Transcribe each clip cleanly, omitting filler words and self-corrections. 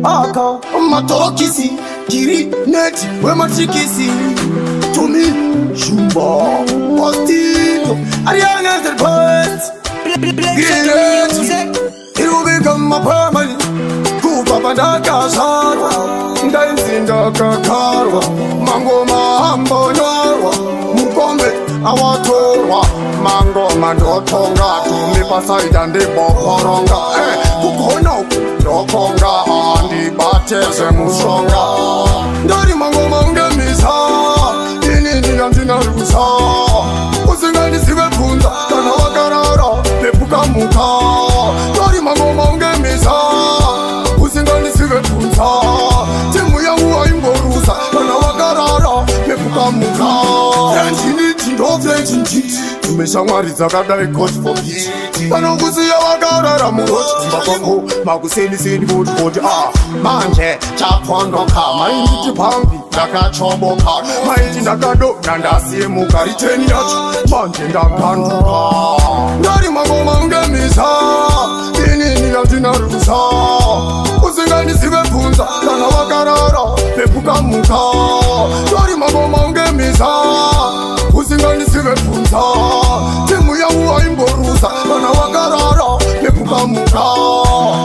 Aka matokisi kiri neti we matrikisi to me shumba postino Ariana the poet it will become a permanent kupa padaka sarwa ndainzinda kakarwa mangoma hambo nyorwa mukombe awatorwa mangoma ndotonga tumi pasaida ndibokoronga kukona ndokonga andibateze musonga ndari mangoma ungemisa inini yandinarusa usingandisive punza kana wakarara nepukamuka ndari mangoma ungemisa usingandisive punza timu yangu waimborusa kana wakarara nepukamuka tumeshamwari dzakadai God for peace panokusiya wakarara muroti mbakoko makuseniseni votivoti manje chapondoka mainditi pambi ndakachoboka maiti ndakadonda ndasimuka riteni yacho manje ndakanduka ndari mangoma ungemisa inini yandinarusa usingandisive punza kana wakarara nepukamuka ndari mangoma ungemisa usingandisive punza timu yangu waimborusa kana wakarara nepukamuka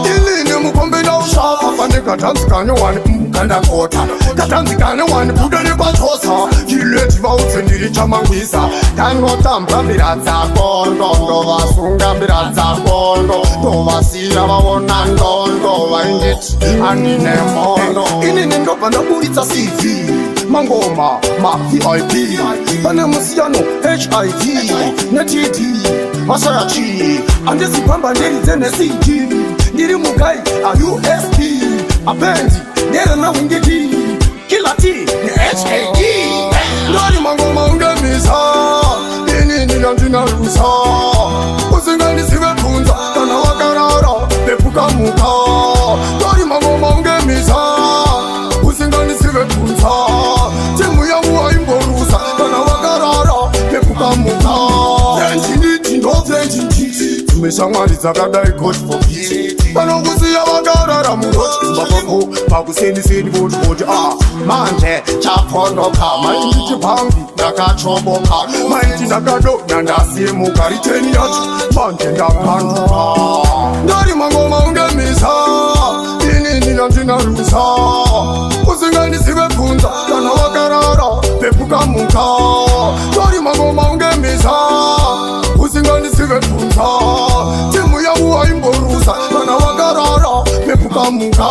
inini mukombe ndaushaka pane katanzikane wani mukandakota katanzikane wani buda nepatosa kileti vaudze ndiri chamangwisa ndangotambwa mbira dzako ndondovasunga mbira dzako ndovasiya vaona ndondo vainditi andine mondo inini ndobva ndaburitsa CV mangoma ma-VIP pane musiyano HIV ne-TD mashayachi andizipamba nderidze ne-CD ndiri mugai a-USD abendi nderenawingidi kila T ne-HAD ndari mangoma ungemisa inini yandinarusa usingandisive punza kana wakarara nepukamuka ndari mangoma ungemisa usingandisive punza timu yangu waimborusa kana wakarara nepukamuka zenjiniti ndo zenjiniti tumeshamwari dzakadai God for peace panokusiya wakarara muroti mbakoko makuseniseni votivoti manje chapondoka mainditi pambi ndakachoboka maiti ndakadonda ndasimuka riteni yacho manje ndakanduka ndari mangoma ungemisa inini yandinarusa usingandisive punza kana wakarara nepukamuka ndari mangoma ungemisa usingandisive punza timu yangu waimborusa kana wakarara nepukamuka